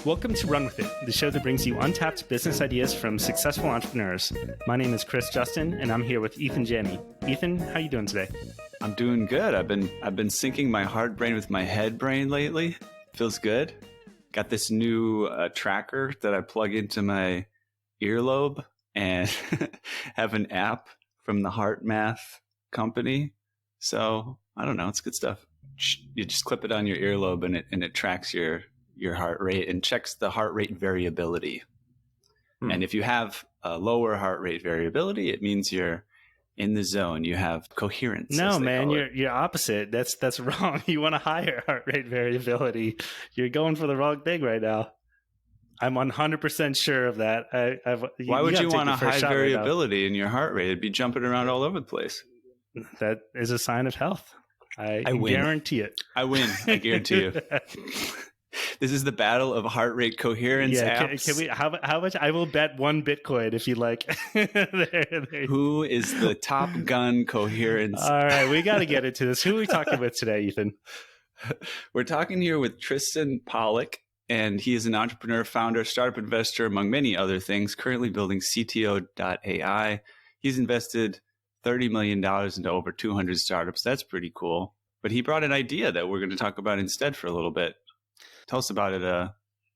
Welcome to Run With It, the show that brings you untapped business ideas from successful entrepreneurs. My name is Chris Justin, and I'm here with Ethan Janney. Ethan, how you doing today? I'm doing good. I've been syncing my heart brain with my head brain lately. Feels good. Got this new tracker that I plug into my earlobe and have an app from the Heart Math company. So I don't know. It's good stuff. You just clip it on your earlobe and it tracks your heart rate and checks the heart rate variability. And if you have a lower heart rate variability, it means you're in the zone. You have coherence. No, man, you're opposite. That's wrong. You want a higher heart rate variability. You're going for the wrong thing right now. I'm 100% sure of that. Why would you want a high variability in your heart rate? It'd be jumping around all over the place. That is a sign of health. I win. Guarantee it. I win. I guarantee you. This is the battle of heart rate coherence apps. Can we? How much? I will bet 1 Bitcoin if you like. there. Who is the Top Gun coherence? All right, we got to get into this. Who are we talking with today, Ethan? We're talking here with Tristan Pollock, and he is an entrepreneur, founder, startup investor, among many other things, currently building CTO.ai. He's invested $30 million into over 200 startups. That's pretty cool. But he brought an idea that we're going to talk about instead for a little bit. Tell us about it,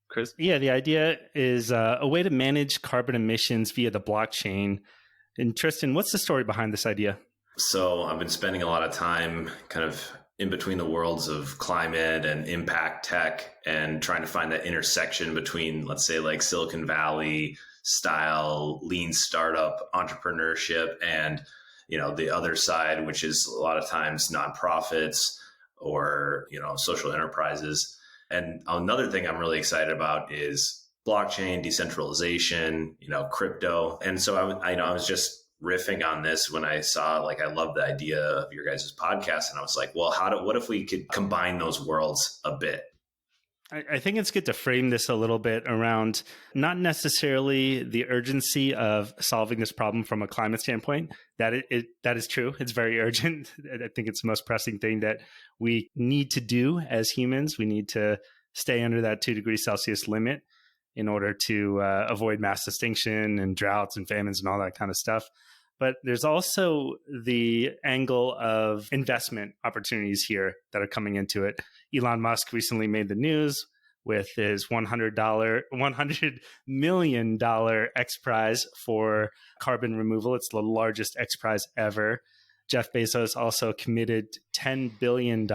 Chris. Yeah, the idea is a way to manage carbon emissions via the blockchain. And Tristan, what's the story behind this idea? So I've been spending a lot of time kind of in between the worlds of climate and impact tech and trying to find that intersection between, let's say, like Silicon Valley style, lean startup entrepreneurship and, you know, the other side, which is a lot of times nonprofits or, you know, social enterprises. And another thing I'm really excited about is blockchain, decentralization, you know, crypto. And so I was just riffing on this when I saw, like, I love the idea of your guys' podcast. And I was like, well, what if we could combine those worlds a bit? I think it's good to frame this a little bit around not necessarily the urgency of solving this problem from a climate standpoint. That is true. It's very urgent. I think it's the most pressing thing that we need to do as humans. We need to stay under that 2 degrees Celsius limit in order to avoid mass extinction and droughts and famines and all that kind of stuff. But there's also the angle of investment opportunities here that are coming into it. Elon Musk recently made the news with his $100 million X Prize for carbon removal. It's the largest X Prize ever. Jeff Bezos also committed $10 billion.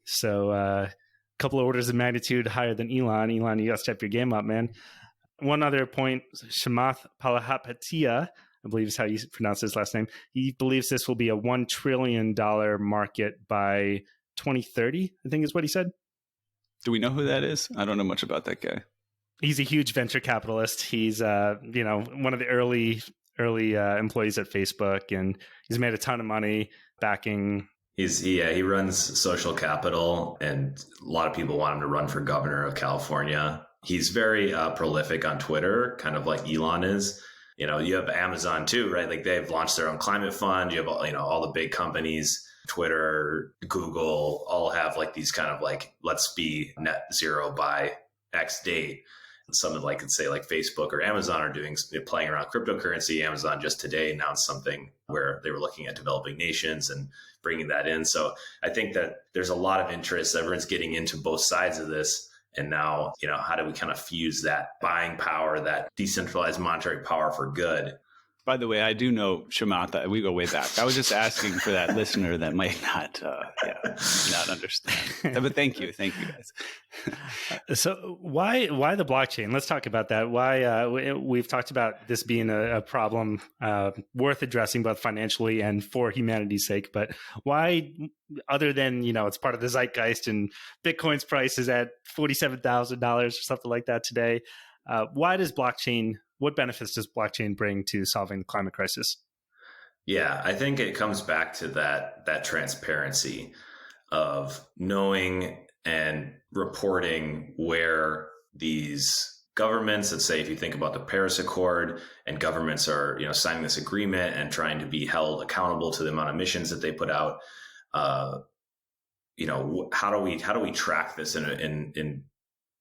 So a couple of orders of magnitude higher than Elon. Elon, you got to step your game up, man. One other point, Chamath Palihapitiya, I believe is how you pronounce his last name. He believes this will be a $1 trillion market by 2030, I think is what he said. Do we know who that is? I don't know much about that guy. He's a huge venture capitalist. He's one of the early employees at Facebook, and he's made a ton of money backing. He runs Social Capital, and a lot of people want him to run for governor of California. He's very prolific on Twitter, kind of like Elon is. You know, you have Amazon too, right? Like they've launched their own climate fund. You have, all the big companies, Twitter, Google, all have like these kind of like, let's be net zero by X date. And some of like, let's say like Facebook or Amazon are playing around cryptocurrency. Amazon just today announced something where they were looking at developing nations and bringing that in. So I think that there's a lot of interest. Everyone's getting into both sides of this. And now, how do we kind of fuse that buying power, that decentralized monetary power for good? By the way, I do know Chamath. We go way back. I was just asking for that listener that might not understand. But thank you guys. So why the blockchain? Let's talk about that. Why we've talked about this being a problem worth addressing both financially and for humanity's sake. But why, other than it's part of the zeitgeist and Bitcoin's price is at $47,000 or something like that today? Why does blockchain? What benefits does blockchain bring to solving the climate crisis? Yeah, I think it comes back to that transparency of knowing and reporting where these governments, let's say if you think about the Paris Accord, and governments are signing this agreement and trying to be held accountable to the amount of emissions that they put out. How do we track this in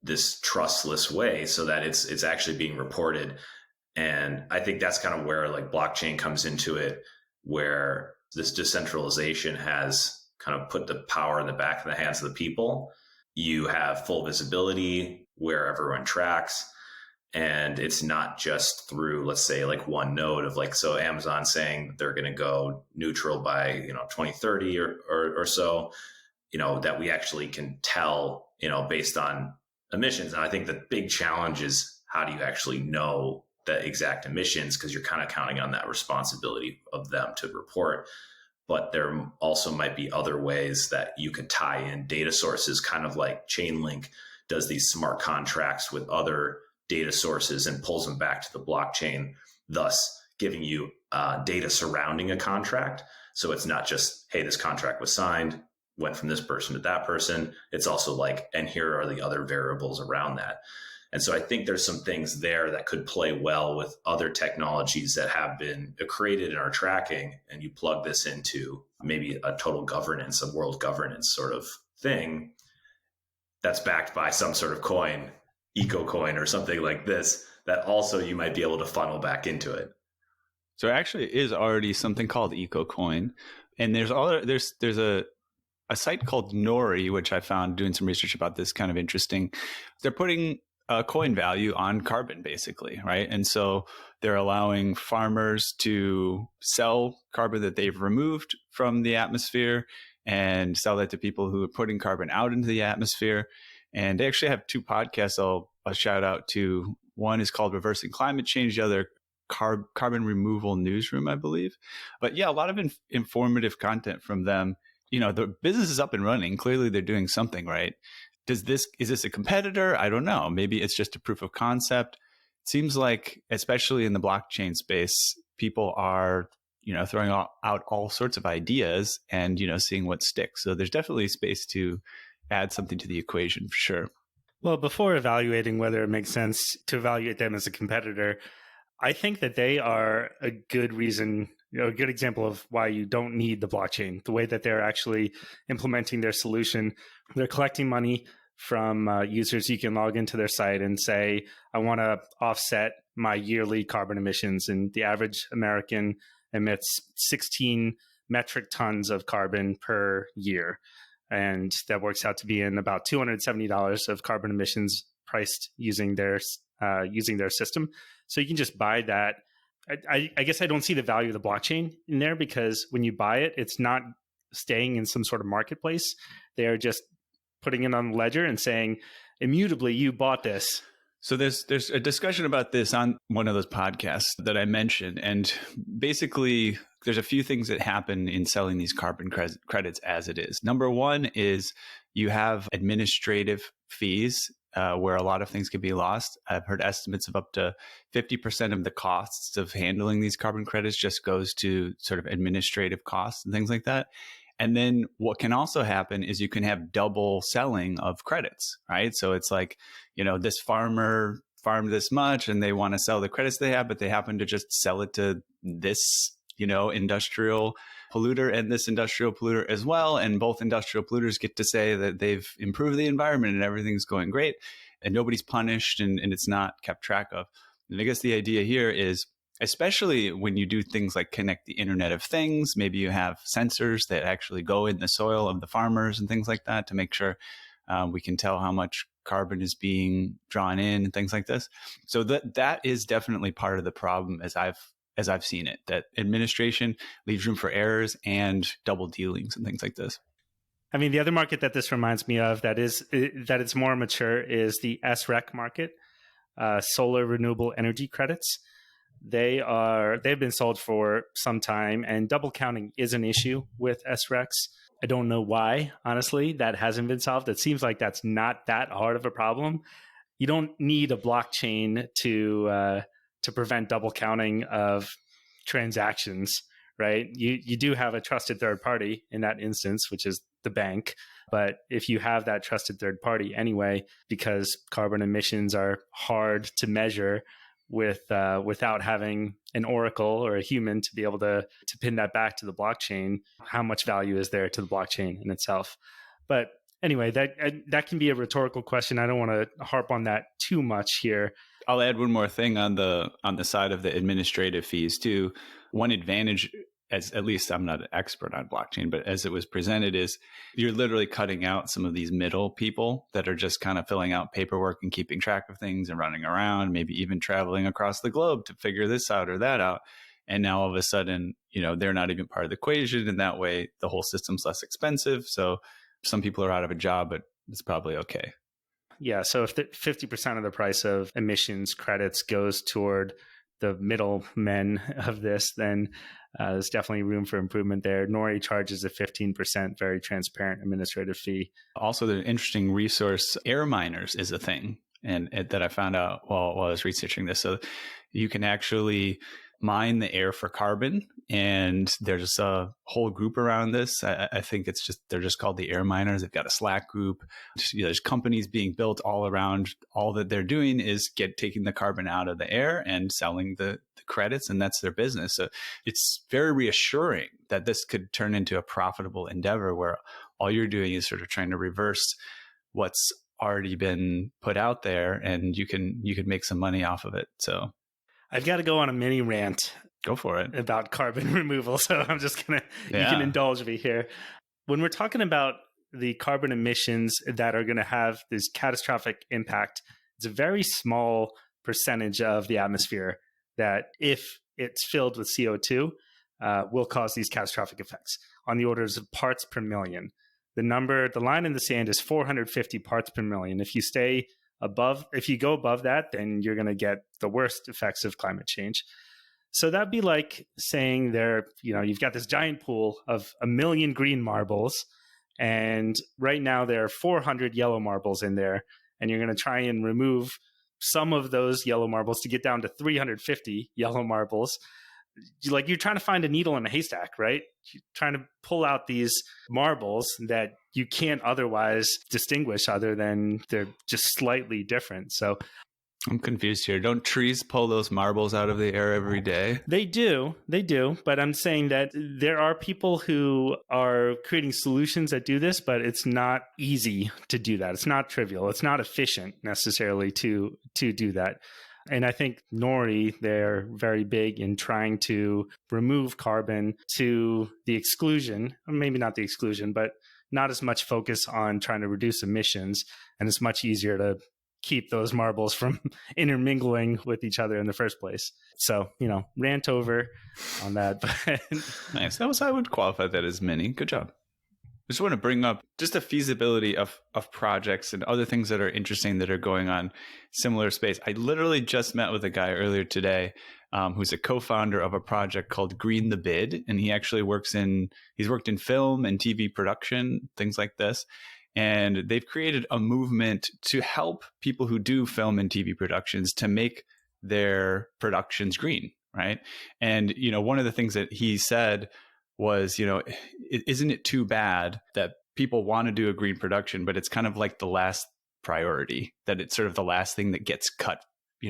this trustless way so that it's actually being reported. And I think that's kind of where like blockchain comes into it, where this decentralization has kind of put the power in the back of the hands of the people. You have full visibility where everyone tracks. And it's not just through, let's say, like one node of like, so Amazon saying they're going to go neutral by, 2030 or so, that we actually can tell, based on emissions. And I think the big challenge is how do you actually know the exact emissions? Because you're kind of counting on that responsibility of them to report. But there also might be other ways that you could tie in data sources, kind of like Chainlink does these smart contracts with other data sources and pulls them back to the blockchain, thus giving you data surrounding a contract. So it's not just, hey, this contract was signed, went from this person to that person. It's also like, and here are the other variables around that. And so I think there's some things there that could play well with other technologies that have been created and are tracking. And you plug this into maybe a total governance, a world governance sort of thing that's backed by some sort of coin, eco coin or something like this, that also you might be able to funnel back into it. So there actually is already something called EcoCoin, and there's a site called Nori, which I found doing some research about this, kind of interesting. They're putting a coin value on carbon, basically, right? And so they're allowing farmers to sell carbon that they've removed from the atmosphere and sell that to people who are putting carbon out into the atmosphere. And they actually have two podcasts I'll shout out to. One is called Reversing Climate Change, the other Carbon Removal Newsroom, I believe. But yeah, a lot of informative content from them. The business is up and running. Clearly, they're doing something right. Is this a competitor? I don't know. Maybe it's just a proof of concept. It seems like, especially in the blockchain space, people are throwing out all sorts of ideas and seeing what sticks. So there's definitely space to add something to the equation for sure. Well, before evaluating whether it makes sense to evaluate them as a competitor, I think that they are a good reason, a good example of why you don't need the blockchain. The way that they're actually implementing their solution, they're collecting money from users. You can log into their site and say, I want to offset my yearly carbon emissions. And the average American emits 16 metric tons of carbon per year. And that works out to be in about $270 of carbon emissions priced using their system. So you can just buy that. I guess I don't see the value of the blockchain in there, because when you buy it, it's not staying in some sort of marketplace. They're just putting it on the ledger and saying, immutably, you bought this. So there's a discussion about this on one of those podcasts that I mentioned. And basically, there's a few things that happen in selling these carbon credits as it is. Number one is you have administrative fees where a lot of things can be lost. I've heard estimates of up to 50% of the costs of handling these carbon credits just goes to sort of administrative costs and things like that. And then what can also happen is you can have double selling of credits, right? So it's like, this farmer farmed this much and they want to sell the credits they have, but they happen to just sell it to this, industrial polluter and this industrial polluter as well. And both industrial polluters get to say that they've improved the environment and everything's going great and nobody's punished and it's not kept track of. And I guess the idea here is, especially when you do things like connect the Internet of Things, maybe you have sensors that actually go in the soil of the farmers and things like that to make sure we can tell how much carbon is being drawn in and things like this. So that is definitely part of the problem as I've seen it, that administration leaves room for errors and double dealings and things like this. I mean, the other market that this reminds me of that it's more mature is the SREC market, solar renewable energy credits. They've been sold for some time, and double counting is an issue with SRECs. I don't know why, honestly, that hasn't been solved. It seems like that's not that hard of a problem. You don't need a blockchain to prevent double counting of transactions, right? You do have a trusted third party in that instance, which is the bank. But if you have that trusted third party anyway, because carbon emissions are hard to measure without having an oracle or a human to be able to pin that back to the blockchain, how much value is there to the blockchain in itself? But anyway, that can be a rhetorical question. I don't want to harp on that too much here. I'll add one more thing on the side of the administrative fees too. One advantage, as at least I'm not an expert on blockchain, but as it was presented, is you're literally cutting out some of these middle people that are just kind of filling out paperwork and keeping track of things and running around, maybe even traveling across the globe to figure this out or that out. And now all of a sudden, they're not even part of the equation. And that way the whole system's less expensive. So some people are out of a job, but it's probably okay. Yeah. So if 50% of the price of emissions credits goes toward the middlemen of this, then there's definitely room for improvement there. Nori charges a 15% very transparent administrative fee. Also, the interesting resource, air miners is a thing, and that I found out while I was researching this. So you can actually mine the air for carbon, and there's a whole group around this. I think they're just called the air miners. They've got a Slack group. There's companies being built all around. All that they're doing is taking the carbon out of the air and selling the credits, and that's their business. So it's very reassuring that this could turn into a profitable endeavor where all you're doing is sort of trying to reverse what's already been put out there, and you could make some money off of it. So I've got to go on a mini rant. Go for it. About carbon removal. So I'm just going to, you can indulge me here. When we're talking about the carbon emissions that are going to have this catastrophic impact, it's a very small percentage of the atmosphere that, if it's filled with CO2, will cause these catastrophic effects on the orders of parts per million. The line in the sand is 450 parts per million. If you go above that, then you're going to get the worst effects of climate change. So that'd be like saying you've got this giant pool of 1 million green marbles, and right now there are 400 yellow marbles in there, and you're going to try and remove some of those yellow marbles to get down to 350 yellow marbles. You're trying to find a needle in a haystack, right? You're trying to pull out these marbles that you can't otherwise distinguish other than they're just slightly different. So I'm confused here. Don't trees pull those marbles out of the air every day? They do. But I'm saying that there are people who are creating solutions that do this, but it's not easy to do that. It's not trivial. It's not efficient necessarily to do that. And I think Nori, they're very big in trying to remove carbon to the exclusion, or maybe not the exclusion, but not as much focus on trying to reduce emissions. And it's much easier to keep those marbles from intermingling with each other in the first place. So, rant over on that. But nice. I would qualify that as mini. Good job. I just want to bring up just the feasibility of projects and other things that are interesting that are going on similar space. I literally just met with a guy earlier today who's a co-founder of a project called Green the Bid. And he actually he's worked in film and TV production, things like this. And they've created a movement to help people who do film and TV productions to make their productions green, right? And, one of the things that he said was, isn't it too bad that people want to do a green production, but it's kind of like the last priority, that it's sort of the last thing that gets cut,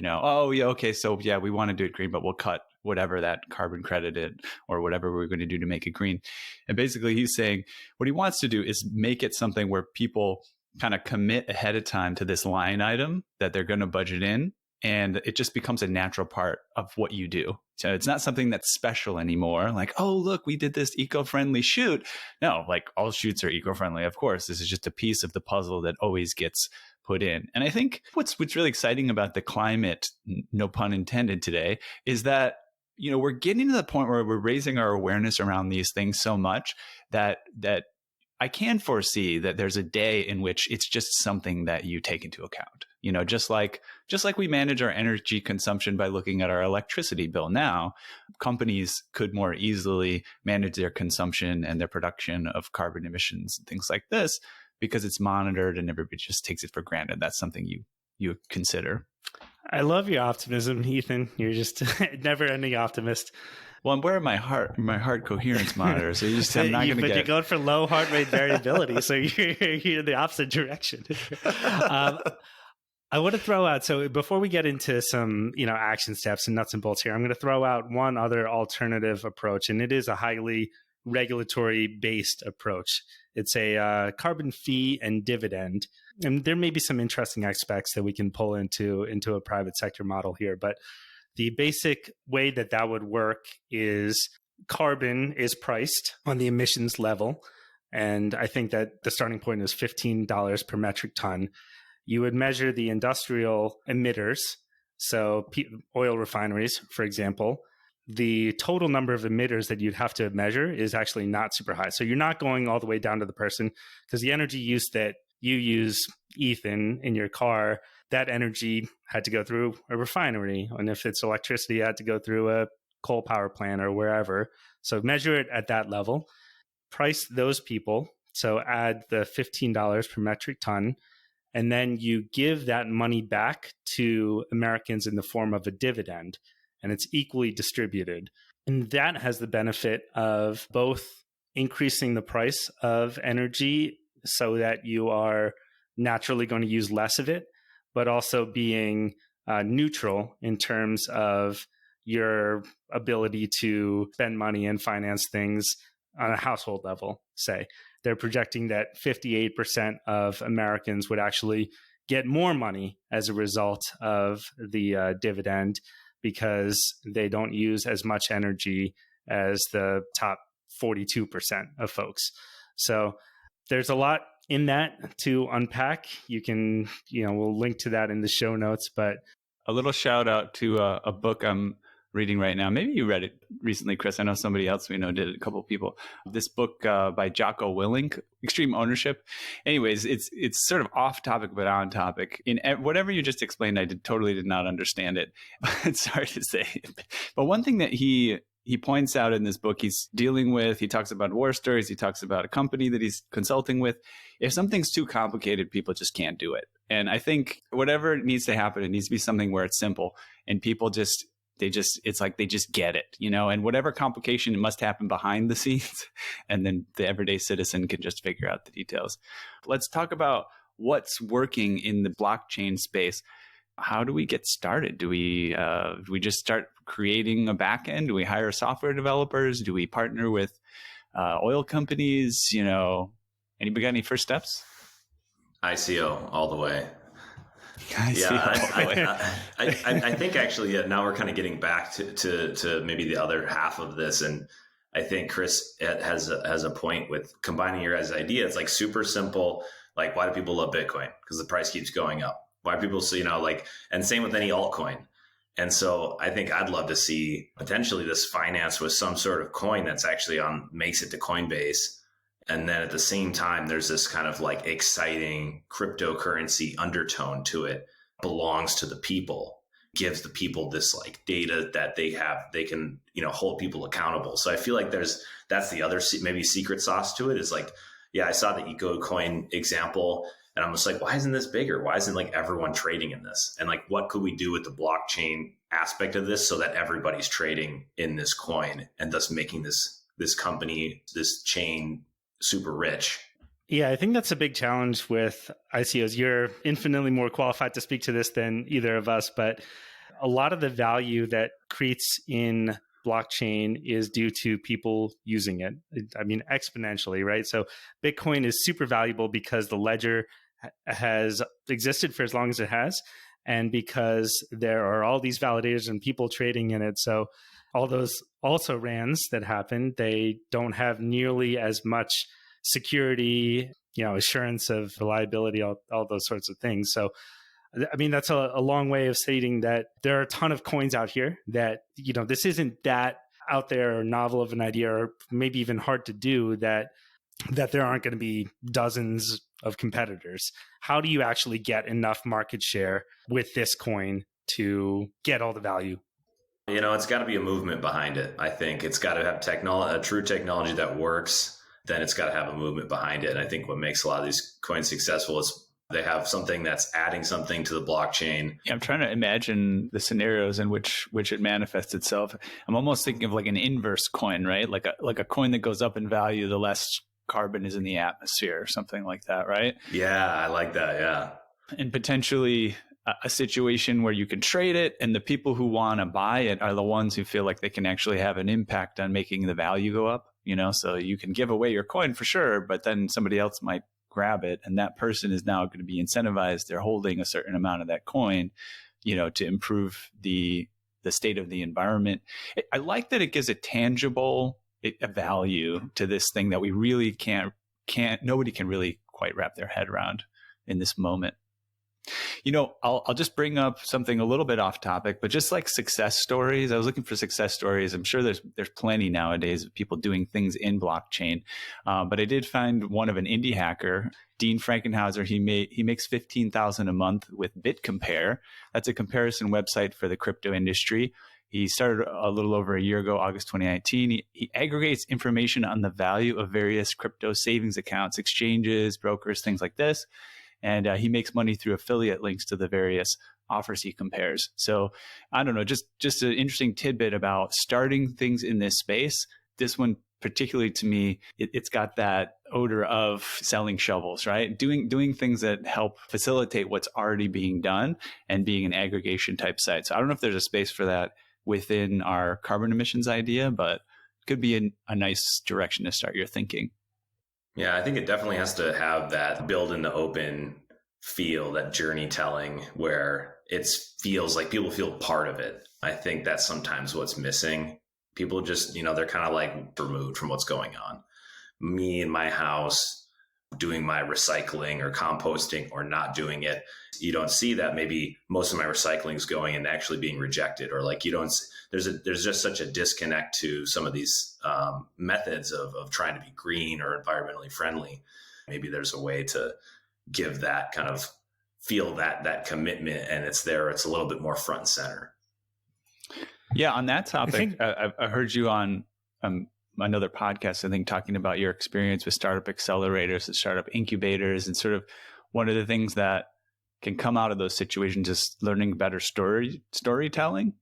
oh yeah, okay, so yeah, we want to do it green, but we'll cut whatever that carbon credit is or whatever we're going to do to make it green. And basically he's saying what he wants to do is make it something where people kind of commit ahead of time to this line item that they're going to budget in, and it just becomes a natural part of what you do. So it's not something that's special anymore. Like, oh, look, we did this eco-friendly shoot. No, like all shoots are eco-friendly. Of course, this is just a piece of the puzzle that always gets put in. And I think what's really exciting about the climate, no pun intended today, is that, we're getting to the point where we're raising our awareness around these things so much that I can foresee that there's a day in which it's just something that you take into account. Just like we manage our energy consumption by looking at our electricity bill now, companies could more easily manage their consumption and their production of carbon emissions and things like this because it's monitored and everybody just takes it for granted. That's something you consider. I love your optimism, Ethan. You're just a never-ending optimist. Well, I'm wearing my heart coherence monitor, so I'm not going to get. But you're going for low heart rate variability, so you're in the opposite direction. I want to throw out, so before we get into some action steps and nuts and bolts here, I'm going to throw out one other alternative approach, and it is a highly regulatory based approach. It's a carbon fee and dividend. And there may be some interesting aspects that we can pull into a private sector model here. But the basic way that would work is carbon is priced on the emissions level. And I think that the starting point is $15 per metric ton. You would measure the industrial emitters, so oil refineries, for example. The total number of emitters that you'd have to measure is actually not super high. So you're not going all the way down to the person, because the energy use that you use, Ethan, in your car, that energy had to go through a refinery. And if it's electricity, it had to go through a coal power plant or wherever. So measure it at that level. Price those people. So add the $15 per metric ton. And then you give that money back to Americans in the form of a dividend. And it's equally distributed. And that has the benefit of both increasing the price of energy so that you are naturally going to use less of it, but also being neutral in terms of your ability to spend money and finance things on a household level, say. They're projecting that 58% of Americans would actually get more money as a result of the dividend, because they don't use as much energy as the top 42% of folks. So there's a lot in that to unpack. You can, we'll link to that in the show notes. But a little shout out to a book I'm reading right now. Maybe you read it recently, Chris. I know somebody else we know did it, a couple of people. This book by Jocko Willink, Extreme Ownership. Anyways, it's sort of off topic, but on topic. In whatever you just explained, I totally did not understand it. It's hard to say. But one thing that he points out in this book, he talks about war stories. He talks about a company that he's consulting with. If something's too complicated, people just can't do it. And I think whatever needs to happen, it needs to be something where it's simple and people it's like they just get it, and whatever complication must happen behind the scenes. And then the everyday citizen can just figure out the details. Let's talk about what's working in the blockchain space. How do we get started? Do we just start creating a backend? Do we hire software developers? Do we partner with oil companies? Anybody got any first steps? ICO all the way. I think actually, now we're kind of getting back to maybe the other half of this. And I think Chris has a point with combining your guys' idea. It's like super simple. Like, why do people love Bitcoin? Because the price keeps going up. Why do people see, and same with any altcoin. And so I think I'd love to see potentially this finance with some sort of coin that's actually makes it to Coinbase. And then at the same time, there's this kind of like exciting cryptocurrency undertone to it, belongs to the people, gives the people this like data that they can, hold people accountable. So I feel like that's the other maybe secret sauce to it is like, yeah, I saw the EcoCoin example and I'm just like, why isn't this bigger? Why isn't like everyone trading in this? And like, what could we do with the blockchain aspect of this so that everybody's trading in this coin and thus making this company, this chain super rich? Yeah, I think that's a big challenge with ICOs. You're infinitely more qualified to speak to this than either of us, but a lot of the value that creates in blockchain is due to people using it. I mean, exponentially, right? So Bitcoin is super valuable because the ledger has existed for as long as it has, and because there are all these validators and people trading in it. So all those also rans that happen, they don't have nearly as much security, assurance of reliability, all those sorts of things. So, I mean, that's a long way of stating that there are a ton of coins out here that, this isn't that out there or novel of an idea, or maybe even hard to do, that there aren't going to be dozens of competitors. How do you actually get enough market share with this coin to get all the value? It's got to be a movement behind it. I think it's got to have a true technology that works. Then it's got to have a movement behind it. And I think what makes a lot of these coins successful is they have something that's adding something to the blockchain. Yeah, I'm trying to imagine the scenarios in which it manifests itself. I'm almost thinking of like an inverse coin, right? Like a coin that goes up in value the less carbon is in the atmosphere or something like that, right? Yeah, I like that. Yeah. And potentially a situation where you can trade it and the people who want to buy it are the ones who feel like they can actually have an impact on making the value go up. so you can give away your coin for sure, but then somebody else might grab it, and that person is now going to be incentivized. They're holding a certain amount of that coin, to improve the state of the environment. I like that it gives a tangible a value to this thing that we really nobody can really quite wrap their head around in this moment. I'll just bring up something a little bit off topic, but just like success stories. I was looking for success stories. I'm sure there's plenty nowadays of people doing things in blockchain. But I did find one of an indie hacker, Dean Frankenhauser. He makes $15,000 a month with BitCompare. That's a comparison website for the crypto industry. He started a little over a year ago, August 2019. He aggregates information on the value of various crypto savings accounts, exchanges, brokers, things like this. And he makes money through affiliate links to the various offers he compares. So I don't know, just an interesting tidbit about starting things in this space. This one, particularly to me, it's got that odor of selling shovels, right? Doing things that help facilitate what's already being done and being an aggregation type site. So I don't know if there's a space for that within our carbon emissions idea, but it could be a nice direction to start your thinking. Yeah, I think it definitely has to have that build in the open feel, that journey telling, where it feels like people feel part of it. I think that's sometimes what's missing. People just, they're kind of like removed from what's going on. Me in my house doing my recycling or composting or not doing it, you don't see that. Maybe most of my recycling is going and actually being rejected, or like there's just such a disconnect to some of these methods of trying to be green or environmentally friendly. Maybe there's a way to give that kind of feel that commitment, and it's a little bit more front and center. Yeah, on that topic, I heard you on another podcast, I think, talking about your experience with startup accelerators and startup incubators, and sort of one of the things that can come out of those situations is learning better storytelling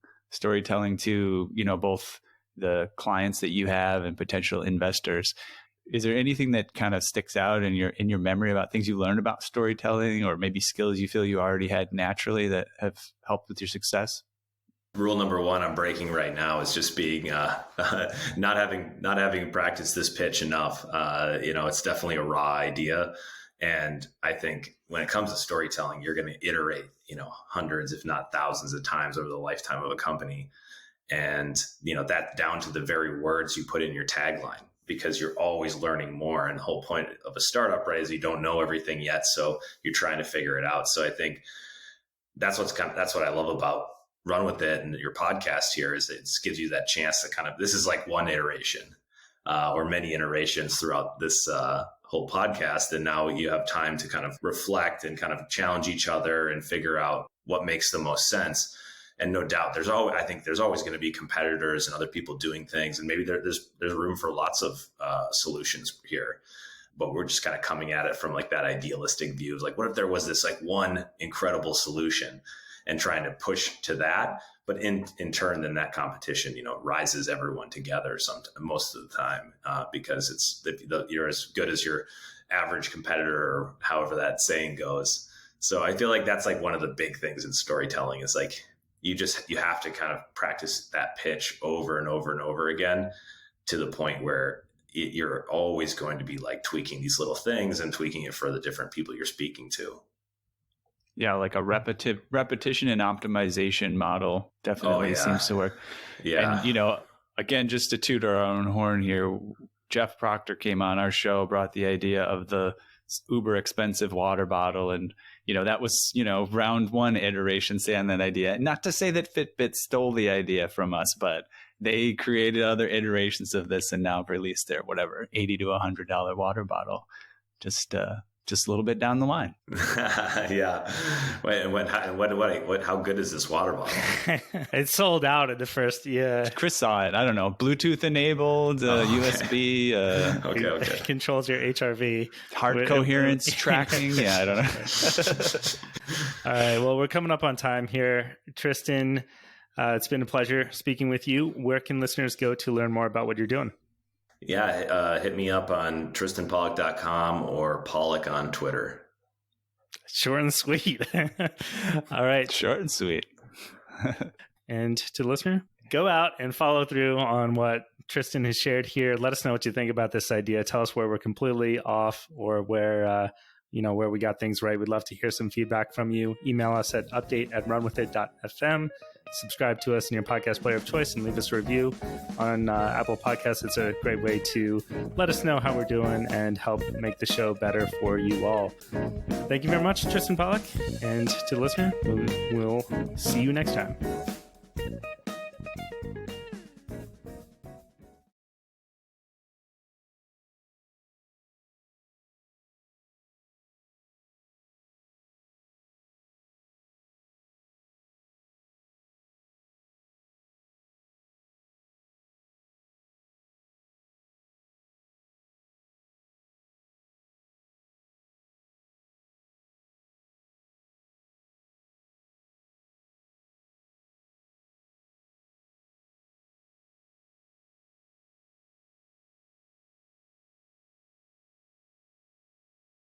to, both the clients that you have and potential investors. Is there anything that kind of sticks out in your memory about things you learned about storytelling, or maybe skills you feel you already had naturally that have helped with your success? Rule number one I'm breaking right now is just being not having practiced this pitch enough. It's definitely a raw idea, and I think when it comes to storytelling, you're going to iterate, hundreds, if not thousands of times over the lifetime of a company, and that down to the very words you put in your tagline, because you're always learning more. And the whole point of a startup, right, is you don't know everything yet, so you're trying to figure it out. So I think that's what I love about Run With It and your podcast here, is it gives you that chance to this is like one iteration or many iterations throughout this whole podcast. And now you have time to kind of reflect and kind of challenge each other and figure out what makes the most sense. And no doubt there's always going to be competitors and other people doing things. And maybe there's room for lots of solutions here, but we're just kind of coming at it from like that idealistic view of like, what if there was this like one incredible solution, and trying to push to that. But in turn, then that competition, rises everyone together most of the time, because you're as good as your average competitor, or however that saying goes. So I feel like that's like one of the big things in storytelling is like, you have to kind of practice that pitch over and over and over again, to the point where you're always going to be like tweaking these little things and tweaking it for the different people you're speaking to. Yeah, like a repetition and optimization model definitely seems to work. Yeah. And, again, just to toot our own horn here, Jeff Proctor came on our show, brought the idea of the uber expensive water bottle. And, that was, round one iteration, say, on that idea. Not to say that Fitbit stole the idea from us, but they created other iterations of this and now released their whatever, $80 to $100 water bottle. Just a little bit down the line. Yeah. How good is this water bottle? It sold out in the first year. Chris saw it. I don't know. Bluetooth enabled, USB. Okay. Controls your HRV. Heart coherence tracking. Yeah, I don't know. All right. Well, we're coming up on time here. Tristan, it's been a pleasure speaking with you. Where can listeners go to learn more about what you're doing? Yeah, hit me up on tristanpollock.com or Pollock on Twitter. Short and sweet. All right. Short and sweet. And to the listener, go out and follow through on what Tristan has shared here. Let us know what you think about this idea. Tell us where we're completely off or where where we got things right. We'd love to hear some feedback from you. Email us at update@runwithit.fm. Subscribe to us in your podcast player of choice and leave us a review on Apple Podcasts. It's a great way to let us know how we're doing and help make the show better for you all. Thank you very much, Tristan Pollock. And to the listener, we'll see you next time.